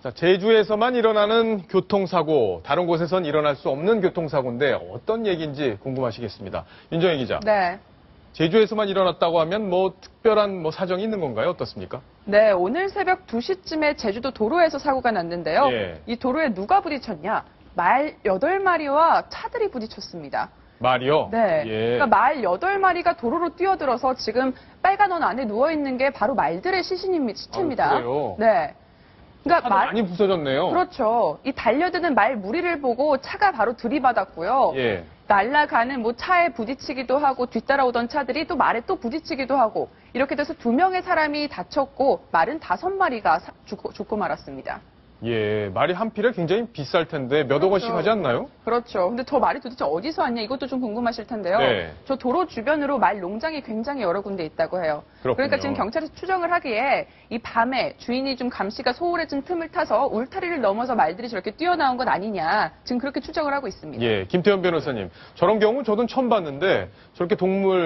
자, 제주에서만 일어나는 교통사고, 다른 곳에선 일어날 수 없는 교통사고인데 어떤 얘기인지 궁금하시겠습니다. 윤정혜 기자. 네. 제주에서만 일어났다고 하면 특별한 사정이 있는 건가요? 어떻습니까? 네, 오늘 새벽 2시쯤에 제주도 도로에서 사고가 났는데요. 예. 이 도로에 누가 부딪혔냐? 말 8마리와 차들이 부딪혔습니다. 말이요? 네. 예. 그러니까 말 8마리가 도로로 뛰어들어서 지금 빨간 원 안에 누워있는 게 바로 말들의 시체입니다. 아, 그래요? 네. 그러니까 많이 부서졌네요. 그렇죠. 이 달려드는 말 무리를 보고 차가 바로 들이받았고요. 예. 날아가는 차에 부딪히기도 하고 뒤따라오던 차들이 또 말에 또 부딪히기도 하고 이렇게 돼서 2명의 사람이 다쳤고 말은 5마리가 죽고 말았습니다. 예, 말이 한 필에 굉장히 비쌀 텐데 몇 억 원씩 하지 않나요? 그렇죠. 근데 저 말이 도대체 어디서 왔냐 이것도 좀 궁금하실 텐데요. 네. 저 도로 주변으로 말 농장이 굉장히 여러 군데 있다고 해요. 그렇군요. 그러니까 지금 경찰에서 추정을 하기에 이 밤에 주인이 좀 감시가 소홀해진 틈을 타서 울타리를 넘어서 말들이 저렇게 뛰어나온 것 아니냐 지금 그렇게 추정을 하고 있습니다. 예, 김태현 변호사님. 저런 경우 저도 처음 봤는데 저렇게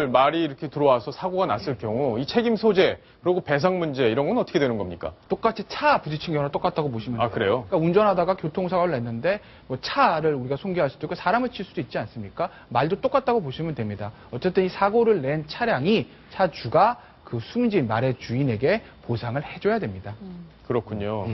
말이 이렇게 들어와서 사고가 났을 경우 이 책임 소재 그리고 배상 문제 이런 건 어떻게 되는 겁니까? 똑같이 차 부딪힌 경우랑 똑같다고 보시면 돼요. 아, 그래요? 그러니까 운전하다가 교통사고를 냈는데 차를 우리가 손괴할 수도 있고 사람을 칠 수도 있지 않습니까? 말도 똑같다고 보시면 됩니다. 어쨌든 이 사고를 낸 차량이 차주가 그 숨진 말의 주인에게 보상을 해줘야 됩니다. 그렇군요.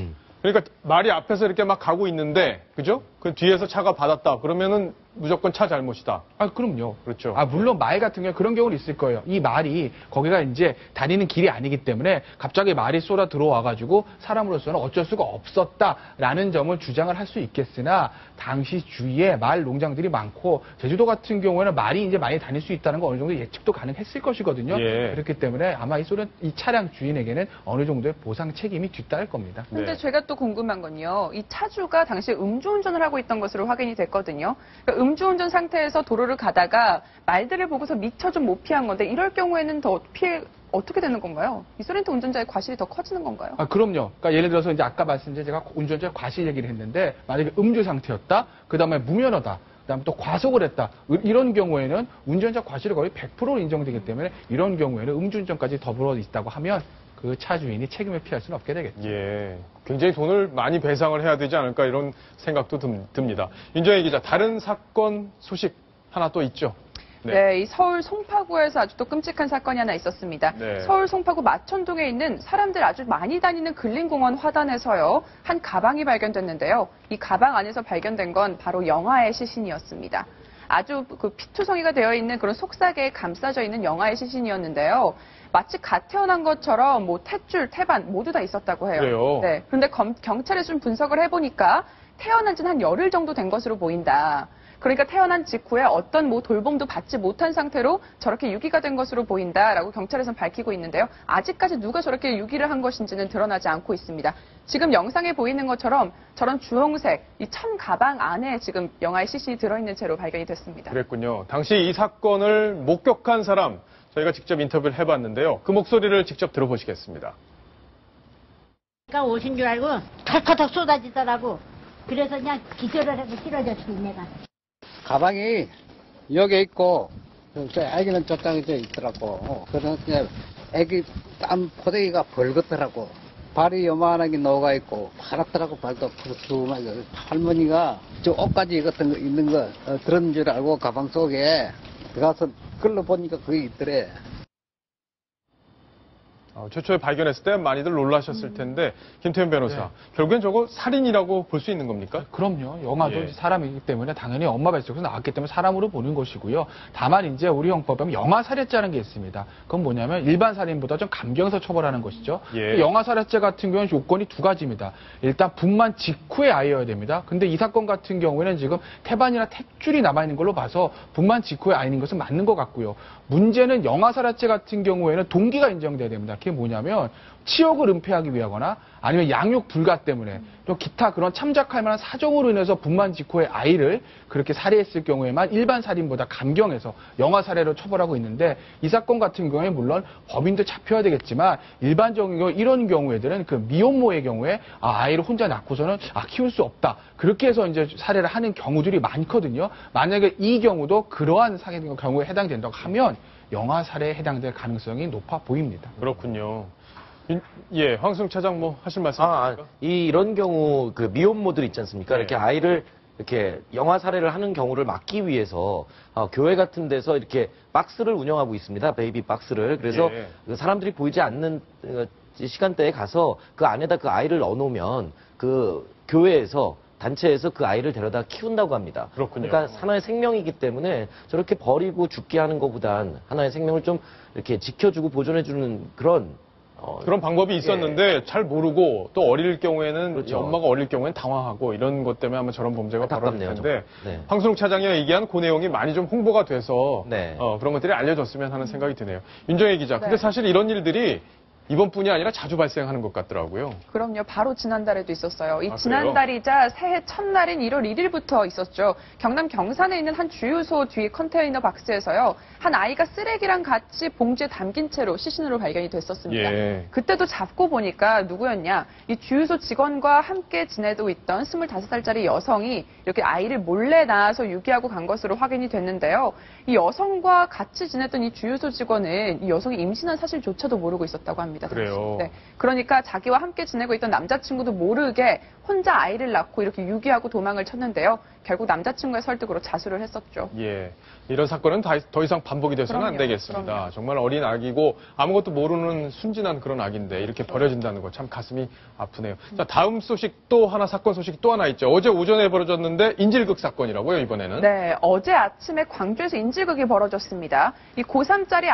그러니까 말이 앞에서 이렇게 막 가고 있는데, 그죠? 그 뒤에서 차가 받았다. 그러면은 무조건 차 잘못이다. 아, 그럼요. 그렇죠. 물론 말 같은 경우 그런 경우는 있을 거예요. 이 말이 거기가 이제 다니는 길이 아니기 때문에 갑자기 말이 쏟아 들어와가지고 사람으로서는 어쩔 수가 없었다라는 점을 주장을 할 수 있겠으나 당시 주위에 말 농장들이 많고 제주도 같은 경우에는 말이 이제 많이 다닐 수 있다는 거 어느 정도 예측도 가능했을 것이거든요. 예. 그렇기 때문에 아마 이 차량 주인에게는 어느 정도의 보상 책임이 뒤따를 겁니다. 근데 네. 제가 또 궁금한 건요. 이 차주가 당시에 음주운전을 하고 있던 것으로 확인이 됐거든요. 그러니까 음주운전 상태에서 도로를 가다가 말들을 보고서 미처 좀 못 피한 건데 이럴 경우에는 더 피해 어떻게 되는 건가요? 이 소렌토 운전자의 과실이 더 커지는 건가요? 그럼요. 그러니까 예를 들어서 이제 아까 말씀드린 제가 운전자의 과실 얘기를 했는데 만약에 음주 상태였다, 그 다음에 무면허다, 그다음에 또 과속을 했다. 이런 경우에는 운전자 과실이 거의 100% 인정되기 때문에 이런 경우에는 음주운전까지 더불어 있다고 하면 그 차 주인이 책임을 피할 수는 없게 되겠죠. 예. 굉장히 돈을 많이 배상을 해야 되지 않을까 이런 생각도 듭니다. 윤정혜 기자, 다른 사건 소식 하나 또 있죠? 네, 이 서울 송파구에서 아주 또 끔찍한 사건이 하나 있었습니다. 네. 서울 송파구 마천동에 있는 사람들 아주 많이 다니는 근린공원 화단에서요, 한 가방이 발견됐는데요. 이 가방 안에서 발견된 건 바로 영아의 시신이었습니다. 아주 피투성이가 되어 있는 그런 속삭이에 감싸져 있는 영아의 시신이었는데요. 마치 갓 태어난 것처럼 탯줄, 태반 모두 다 있었다고 해요. 그래요? 네. 그런데 경찰에 좀 분석을 해보니까 태어난 지는 한 열흘 정도 된 것으로 보인다. 그러니까 태어난 직후에 어떤 돌봄도 받지 못한 상태로 저렇게 유기가 된 것으로 보인다라고 경찰에서는 밝히고 있는데요. 아직까지 누가 저렇게 유기를 한 것인지는 드러나지 않고 있습니다. 지금 영상에 보이는 것처럼 저런 주홍색 이 천 가방 안에 지금 영아의 시신이 들어있는 채로 발견이 됐습니다. 그랬군요. 당시 이 사건을 목격한 사람 저희가 직접 인터뷰를 해봤는데요. 그 목소리를 직접 들어보시겠습니다. 그러니까 오신 줄 알고 턱턱 쏟아지더라고. 그래서 그냥 기절을 해서 쓰러졌지 내가. 가방이 여기 있고 애기는 저쪽에 있더라고. 그래서 그냥 애기 땀 포대기가 벌겋더라고. 발이 요만하게 녹아 있고 파랗더라고. 발도 두툼하게. 할머니가 저 옷까지 같은 거 있는 거 들은 줄 알고 가방 속에 들어가서 끌러 보니까 그게 있더래. 최초에 발견했을 때 많이들 놀라셨을 텐데 김태현 변호사, 네. 결국엔 저거 살인이라고 볼 수 있는 겁니까? 그럼요. 영아도 예. 사람이기 때문에 당연히 엄마 뱃속에서 나왔기 때문에 사람으로 보는 것이고요. 다만 이제 우리 형법에 영아 살해죄라는 게 있습니다. 그건 뭐냐면 일반 살인보다 좀 감경해서 처벌하는 것이죠. 예. 영아 살해죄 같은 경우는 요건이 두 가지입니다. 일단 분만 직후에 아이여야 됩니다. 근데 이 사건 같은 경우에는 지금 태반이나 탯줄이 남아있는 걸로 봐서 분만 직후에 아이인 것은 맞는 것 같고요. 문제는 영아 살해죄 같은 경우에는 동기가 인정돼야 됩니다. 그게 뭐냐면 치욕을 은폐하기 위하거나 아니면 양육 불가 때문에 또 기타 그런 참작할 만한 사정으로 인해서 분만 직후에 아이를 그렇게 살해했을 경우에만 일반 살인보다 감경해서 영아 살해로 처벌하고 있는데 이 사건 같은 경우에 물론 법인도 잡혀야 되겠지만 일반적인 경우 이런 경우에들은 그 미혼모의 경우에 아이를 혼자 낳고서는 키울 수 없다. 그렇게 해서 이제 살해를 하는 경우들이 많거든요. 만약에 이 경우도 그러한 경우에 해당된다고 하면 영아 살해에 해당될 가능성이 높아 보입니다. 그렇군요. 예, 황승욱 차장 뭐 하실 말씀 있습니까? 이런 경우 그 미혼모들 있지 않습니까? 네. 이렇게 아이를 이렇게 영아 살해를 하는 경우를 막기 위해서 교회 같은 데서 이렇게 박스를 운영하고 있습니다. 베이비 박스를. 그래서 예. 그 사람들이 보이지 않는 시간대에 가서 그 안에다 그 아이를 넣어놓으면 그 교회에서 단체에서 그 아이를 데려다 키운다고 합니다. 그렇군요. 그러니까 하나의 생명이기 때문에 저렇게 버리고 죽게 하는 것보단 하나의 생명을 좀 이렇게 지켜주고 보존해주는 그런 방법이 있었는데 잘 모르고 또 어릴 경우에는 그렇죠. 이 엄마가 어릴 경우에는 당황하고 이런 것 때문에 아마 저런 범죄가 벌어질 안타깝네요, 텐데 좀. 네. 황순욱 차장이 얘기한 그 내용이 많이 좀 홍보가 돼서 네. 그런 것들이 알려졌으면 하는 생각이 드네요. 윤정혜 기자. 근데 네. 사실 이런 일들이 이번뿐이 아니라 자주 발생하는 것 같더라고요. 그럼요. 바로 지난달에도 있었어요. 이 아, 지난달이자 새해 첫날인 1월 1일부터 있었죠. 경남 경산에 있는 한 주유소 뒤 컨테이너 박스에서요. 한 아이가 쓰레기랑 같이 봉지에 담긴 채로 시신으로 발견이 됐었습니다. 예. 그때도 잡고 보니까 누구였냐. 이 주유소 직원과 함께 지내고 있던 25살짜리 여성이 이렇게 아이를 몰래 낳아서 유기하고 간 것으로 확인이 됐는데요. 이 여성과 같이 지냈던 이 주유소 직원은 이 여성이 임신한 사실조차도 모르고 있었다고 합니다. 그래요? 네. 그러니까 자기와 함께 지내고 있던 남자친구도 모르게 혼자 아이를 낳고 이렇게 유기하고 도망을 쳤는데요. 결국 남자친구의 설득으로 자수를 했었죠. 예. 이런 사건은 더 이상 반복이 돼서는 안 그럼요. 되겠습니다. 그럼요. 정말 어린 아기고 아무것도 모르는 순진한 그런 아기인데 이렇게 버려진다는 거 참 가슴이 아프네요. 자, 다음 소식 또 하나 사건 소식 또 하나 있죠. 어제 오전에 벌어졌는데 인질극 사건이라고요, 이번에는. 네, 어제 아침에 광주에서 인질극이 벌어졌습니다. 이 고3짜리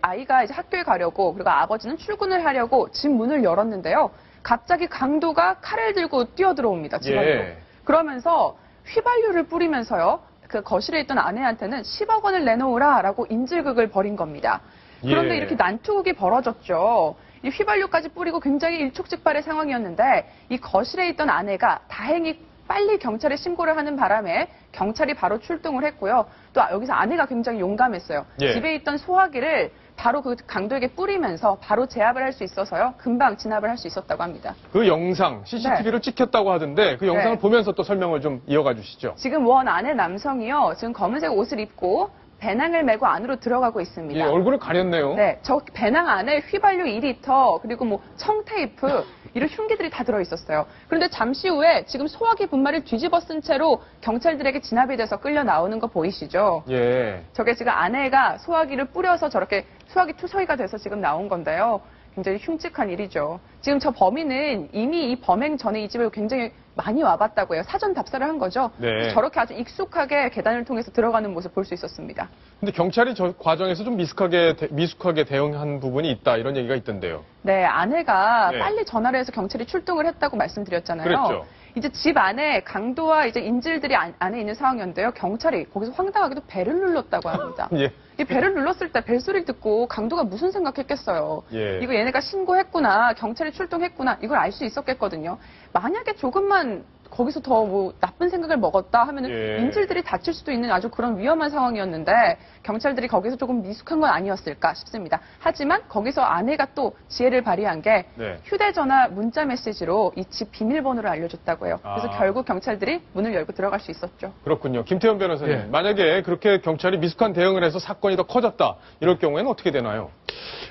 아이가 이제 학교에 가려고 그리고 아버지는 출근을 하려고 집 문을 열었는데요. 갑자기 강도가 칼을 들고 뛰어들어옵니다, 집 안으로. 예. 그러면서 휘발유를 뿌리면서요. 그 거실에 있던 아내한테는 10억 원을 내놓으라라고 인질극을 벌인 겁니다. 그런데 예. 이렇게 난투극이 벌어졌죠. 이 휘발유까지 뿌리고 굉장히 일촉즉발의 상황이었는데 이 거실에 있던 아내가 다행히 빨리 경찰에 신고를 하는 바람에 경찰이 바로 출동을 했고요. 또 여기서 아내가 굉장히 용감했어요. 예. 집에 있던 소화기를 바로 그 강도에게 뿌리면서 바로 제압을 할 수 있어서요. 금방 진압을 할 수 있었다고 합니다. 그 영상 CCTV로 찍혔다고 하던데 그 영상을 네. 보면서 또 설명을 좀 이어가 주시죠. 지금 원 아내 남성이요. 지금 검은색 옷을 입고 배낭을 메고 안으로 들어가고 있습니다. 예, 얼굴을 가렸네요. 네, 저 배낭 안에 휘발유 2리터 그리고 뭐 청테이프 이런 흉기들이 다 들어있었어요. 그런데 잠시 후에 지금 소화기 분말을 뒤집어 쓴 채로 경찰들에게 진압이 돼서 끌려 나오는 거 보이시죠? 예. 저게 지금 아내가 소화기를 뿌려서 저렇게 소화기 투성이가 돼서 지금 나온 건데요. 굉장히 흉측한 일이죠. 지금 저 범인은 이미 이 범행 전에 이 집에 굉장히 많이 와봤다고 해요. 사전 답사를 한 거죠. 네. 저렇게 아주 익숙하게 계단을 통해서 들어가는 모습 볼 수 있었습니다. 근데 경찰이 저 과정에서 좀 미숙하게 대응한 부분이 있다 이런 얘기가 있던데요. 네, 아내가 네. 빨리 전화를 해서 경찰이 출동을 했다고 말씀드렸잖아요. 그랬죠. 이제 집 안에 강도와 이제 인질들이 안에 있는 상황이었는데요. 경찰이 거기서 황당하게도 벨을 눌렀다고 합니다. 예. 이 벨을 눌렀을 때 벨소리를 듣고 강도가 무슨 생각했겠어요. 예. 이거 얘네가 신고했구나, 경찰이 출동했구나, 이걸 알 수 있었겠거든요. 만약에 조금만 거기서 더 뭐 나쁜 생각을 먹었다 하면은 예. 인질들이 다칠 수도 있는 아주 그런 위험한 상황이었는데 경찰들이 거기서 조금 미숙한 건 아니었을까 싶습니다. 하지만 거기서 아내가 또 지혜를 발휘한 게 네. 휴대전화 문자 메시지로 이 집 비밀번호를 알려줬다고 해요. 그래서 아. 결국 경찰들이 문을 열고 들어갈 수 있었죠. 그렇군요. 김태현 변호사님, 예. 만약에 그렇게 경찰이 미숙한 대응을 해서 사건이 더 커졌다 이럴 경우에는 어떻게 되나요?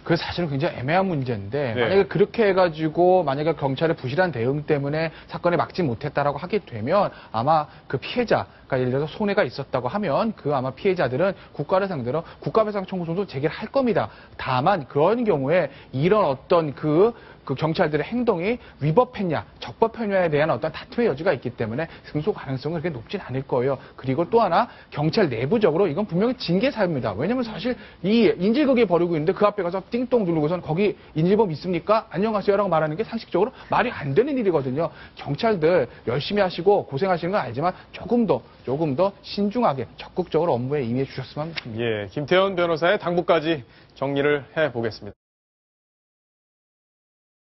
그 사실은 굉장히 애매한 문제인데 네. 만약에 그렇게 해가지고 만약에 경찰의 부실한 대응 때문에 사건을 막지 못했다라고 하게 되면 아마 그 피해자가 예를 들어서 손해가 있었다고 하면 그 아마 피해자들은 국가를 상대로 국가배상 청구소도 제기를 할 겁니다. 다만 그런 경우에 이런 어떤 그 경찰들의 행동이 위법했냐, 적법했냐에 대한 어떤 다툼의 여지가 있기 때문에 승소 가능성은 그렇게 높진 않을 거예요. 그리고 또 하나 경찰 내부적으로 이건 분명히 징계 사유입니다. 왜냐하면 사실 이 인질극이 벌이고 있는데 그 앞에 가서 띵동 누르고선 거기 인질범 있습니까? 안녕하세요라고 말하는 게 상식적으로 말이 안 되는 일이거든요. 경찰들 열심히 하시고 고생하시는 건 알지만 조금 더 신중하게 적극적으로 업무에 임해 주셨으면 합니다. 예, 김태현 변호사의 당부까지 정리를 해보겠습니다.